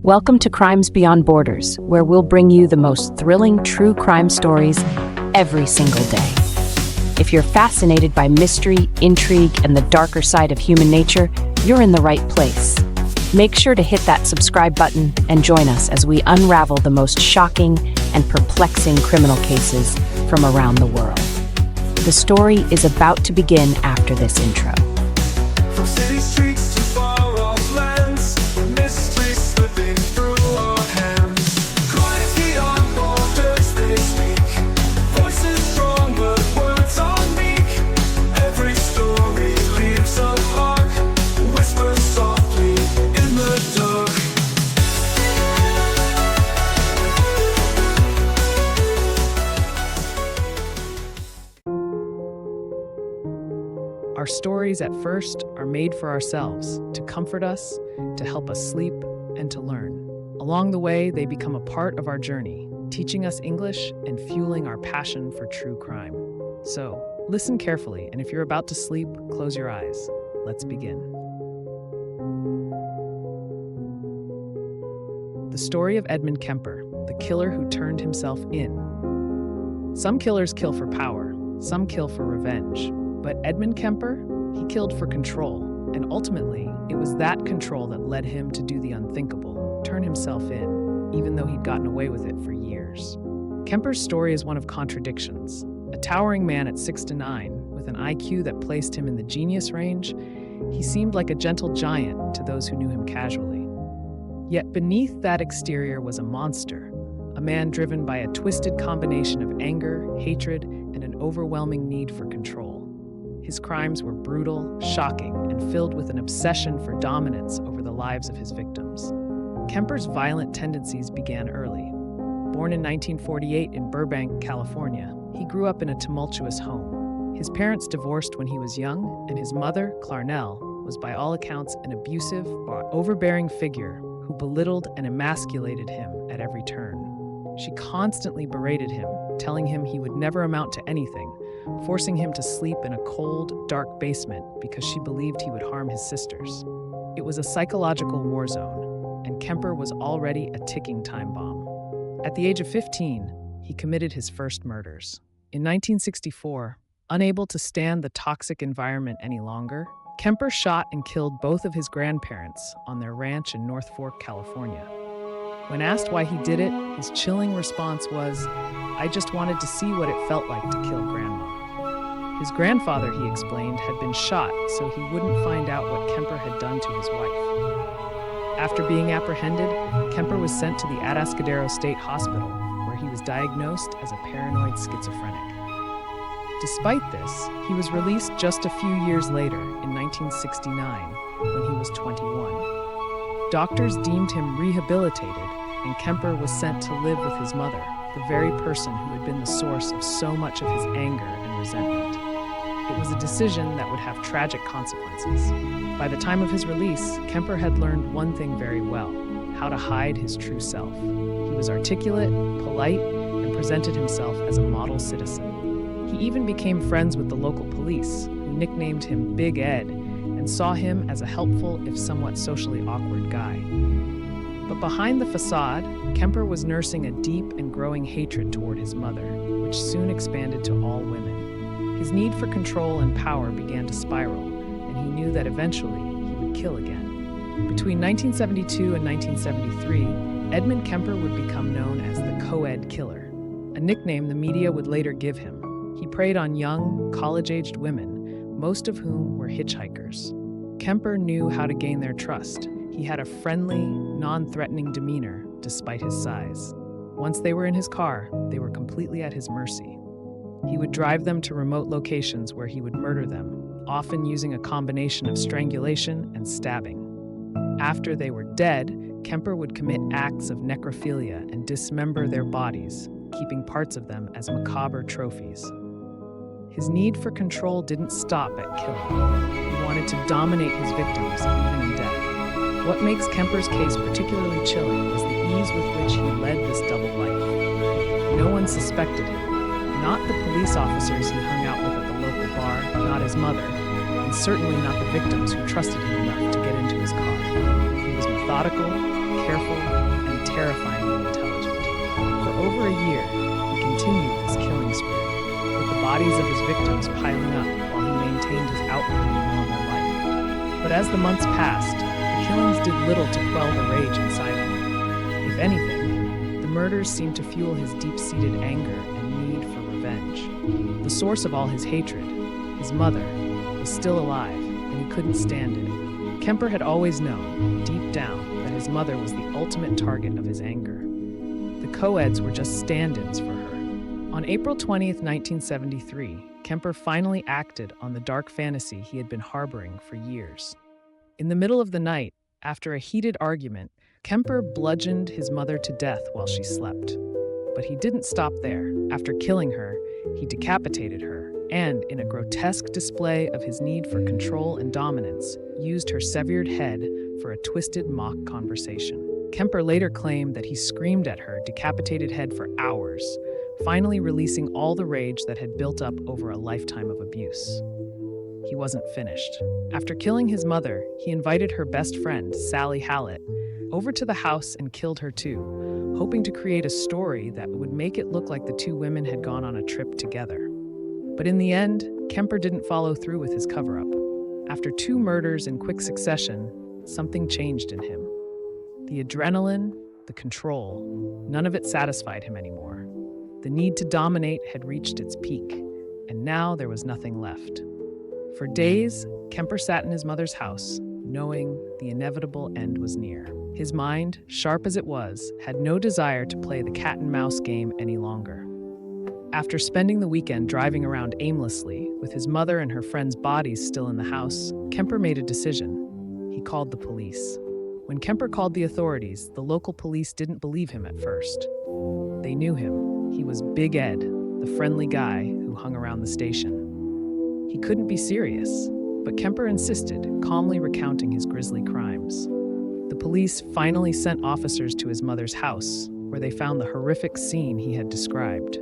Welcome to Crimes Beyond Borders, where we'll bring you the most thrilling true crime stories every single day. If you're fascinated by mystery, intrigue, and the darker side of human nature, you're in the right place. Make sure to hit that subscribe button and join us as we unravel the most shocking and perplexing criminal cases from around the world. The story is about to begin after this intro. From city streets to far-off lands, mystery slipping through our hands. Crimes beyond borders they speak, voices strong but words are meek. Every story leaves a mark, whispers softly in the dark. Our stories at first are made for ourselves, to comfort us, to help us sleep, and to learn. Along the way, they become a part of our journey, teaching us English and fueling our passion for true crime. So, listen carefully, and if you're about to sleep, close your eyes. Let's begin. The story of Edmund Kemper, the killer who turned himself in. Some killers kill for power, some kill for revenge. But Edmund Kemper, he killed for control, and ultimately, it was that control that led him to do the unthinkable, turn himself in, even though he'd gotten away with it for years. Kemper's story is one of contradictions. A towering man at 6'9", with an IQ that placed him in the genius range, he seemed like a gentle giant to those who knew him casually. Yet beneath that exterior was a monster, a man driven by a twisted combination of anger, hatred, and an overwhelming need for control. His crimes were brutal, shocking, and filled with an obsession for dominance over the lives of his victims. Kemper's violent tendencies began early. Born in 1948 in Burbank, California, he grew up in a tumultuous home. His parents divorced when he was young, and his mother, Clarnell, was by all accounts an abusive, overbearing figure who belittled and emasculated him at every turn. She constantly berated him, telling him he would never amount to anything, forcing him to sleep in a cold, dark basement because she believed he would harm his sisters. It was a psychological war zone, and Kemper was already a ticking time bomb. At the age of 15, he committed his first murders. In 1964, unable to stand the toxic environment any longer, Kemper shot and killed both of his grandparents on their ranch in North Fork, California. When asked why he did it, his chilling response was, "I just wanted to see what it felt like to kill Grandma." His grandfather, he explained, had been shot so he wouldn't find out what Kemper had done to his wife. After being apprehended, Kemper was sent to the Atascadero State Hospital, where he was diagnosed as a paranoid schizophrenic. Despite this, he was released just a few years later, in 1969, when he was 21. Doctors deemed him rehabilitated, and Kemper was sent to live with his mother, the very person who had been the source of so much of his anger and resentment. It was a decision that would have tragic consequences. By the time of his release, Kemper had learned one thing very well: how to hide his true self. He was articulate, polite, and presented himself as a model citizen. He even became friends with the local police, who nicknamed him Big Ed, and saw him as a helpful, if somewhat socially awkward guy. But behind the facade, Kemper was nursing a deep and growing hatred toward his mother, which soon expanded to all women. His need for control and power began to spiral, and he knew that eventually he would kill again. Between 1972 and 1973, Edmund Kemper would become known as the Co-Ed Killer, a nickname the media would later give him. He preyed on young, college-aged women, most of whom were hitchhikers. Kemper knew how to gain their trust. He had a friendly, non-threatening demeanor despite his size. Once they were in his car, they were completely at his mercy. He would drive them to remote locations where he would murder them, often using a combination of strangulation and stabbing. After they were dead, Kemper would commit acts of necrophilia and dismember their bodies, keeping parts of them as macabre trophies. His need for control didn't stop at killing. He wanted to dominate his victims, even in death. What makes Kemper's case particularly chilling was the ease with which he led this double life. No one suspected him, not the police officers he hung out with at the local bar, not his mother, and certainly not the victims who trusted him enough to get into his car. He was methodical, careful, terrifyingly intelligent. For over a year, he continued this killing spree, with the bodies of his victims piling up while he maintained his outwardly normal life. But as the months passed, the killings did little to quell the rage inside him. If anything, the murders seemed to fuel his deep-seated anger and need for revenge. The source of all his hatred, his mother, was still alive, and he couldn't stand it. Kemper had always known, deep down, that his mother was the ultimate target of his anger. The co-eds were just stand-ins for her. On April 20th, 1973, Kemper finally acted on the dark fantasy he had been harboring for years. In the middle of the night, after a heated argument, Kemper bludgeoned his mother to death while she slept. But he didn't stop there. After killing her, he decapitated her and, in a grotesque display of his need for control and dominance, used her severed head for a twisted mock conversation. Kemper later claimed that he screamed at her decapitated head for hours, finally releasing all the rage that had built up over a lifetime of abuse. He wasn't finished. After killing his mother, he invited her best friend, Sally Hallett, over to the house and killed her too, hoping to create a story that would make it look like the two women had gone on a trip together. But in the end, Kemper didn't follow through with his cover-up. After 2 murders in quick succession, something changed in him. The adrenaline, the control, none of it satisfied him anymore. The need to dominate had reached its peak, and now there was nothing left. For days, Kemper sat in his mother's house, knowing the inevitable end was near. His mind, sharp as it was, had no desire to play the cat-and-mouse game any longer. After spending the weekend driving around aimlessly, with his mother and her friends' bodies still in the house, Kemper made a decision. He called the police. When Kemper called the authorities, the local police didn't believe him at first. They knew him. He was Big Ed, the friendly guy who hung around the station. He couldn't be serious, but Kemper insisted, calmly recounting his grisly crimes. The police finally sent officers to his mother's house, where they found the horrific scene he had described.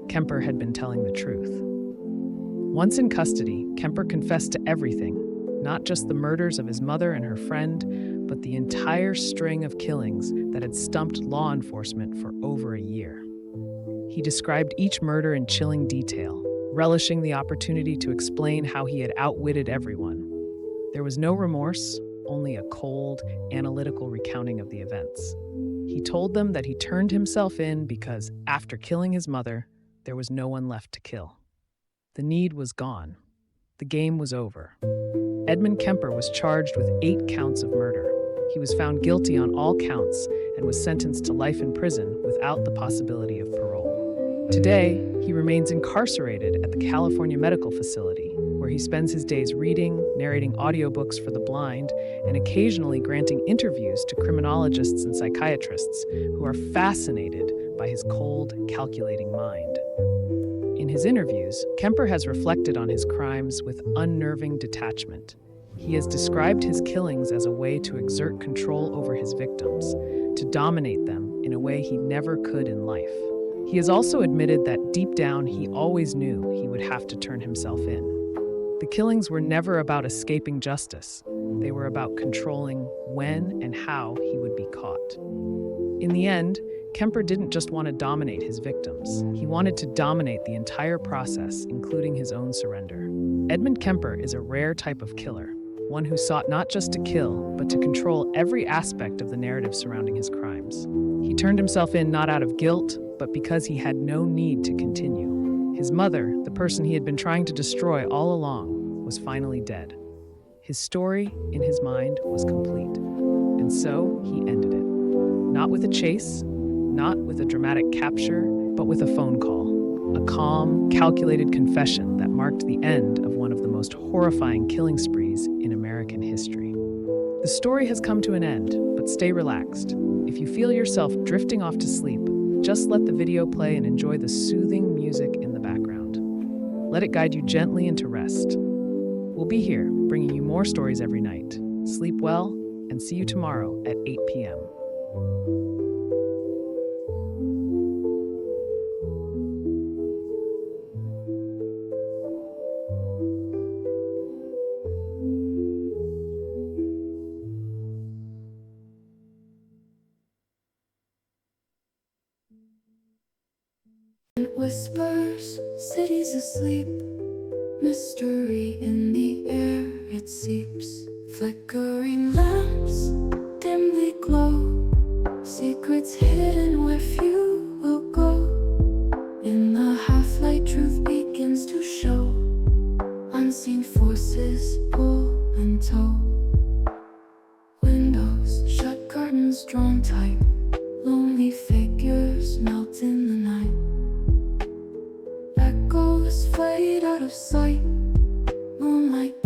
Kemper had been telling the truth. Once in custody, Kemper confessed to everything, not just the murders of his mother and her friend, but the entire string of killings that had stumped law enforcement for over a year. He described each murder in chilling detail, relishing the opportunity to explain how he had outwitted everyone. There was no remorse, only a cold, analytical recounting of the events. He told them that he turned himself in because, after killing his mother, there was no one left to kill. The need was gone. The game was over. Edmund Kemper was charged with 8 counts of murder. He was found guilty on all counts and was sentenced to life in prison without the possibility of parole. Today, he remains incarcerated at the California Medical Facility, where he spends his days reading, narrating audiobooks for the blind, and occasionally granting interviews to criminologists and psychiatrists who are fascinated by his cold, calculating mind. In his interviews, Kemper has reflected on his crimes with unnerving detachment. He has described his killings as a way to exert control over his victims, to dominate them in a way he never could in life. He has also admitted that deep down he always knew he would have to turn himself in. The killings were never about escaping justice. They were about controlling when and how he would be caught. In the end, Kemper didn't just want to dominate his victims. He wanted to dominate the entire process, including his own surrender. Edmund Kemper is a rare type of killer, one who sought not just to kill, but to control every aspect of the narrative surrounding his crimes. He turned himself in not out of guilt, but because he had no need to continue. His mother, the person he had been trying to destroy all along, was finally dead. His story, in his mind, was complete. And so, he ended it. Not with a chase, not with a dramatic capture, but with a phone call. A calm, calculated confession that marked the end of one of the most horrifying killing sprees in American history. The story has come to an end, but stay relaxed. If you feel yourself drifting off to sleep, just let the video play and enjoy the soothing music in the background. Let it guide you gently into rest. We'll be here, bringing you more stories every night. Sleep well, and see you tomorrow at 8 p.m. Whispers, cities asleep. Mystery in the air, it seeps. Flickering lamps dimly glow. Secrets hidden where few will go. In the half-light, truth begins to show. Unseen forces pull and tow. Windows shut, curtains drawn tight. Lonely figures melt in the night. Echoes fade out of sight. Moonlight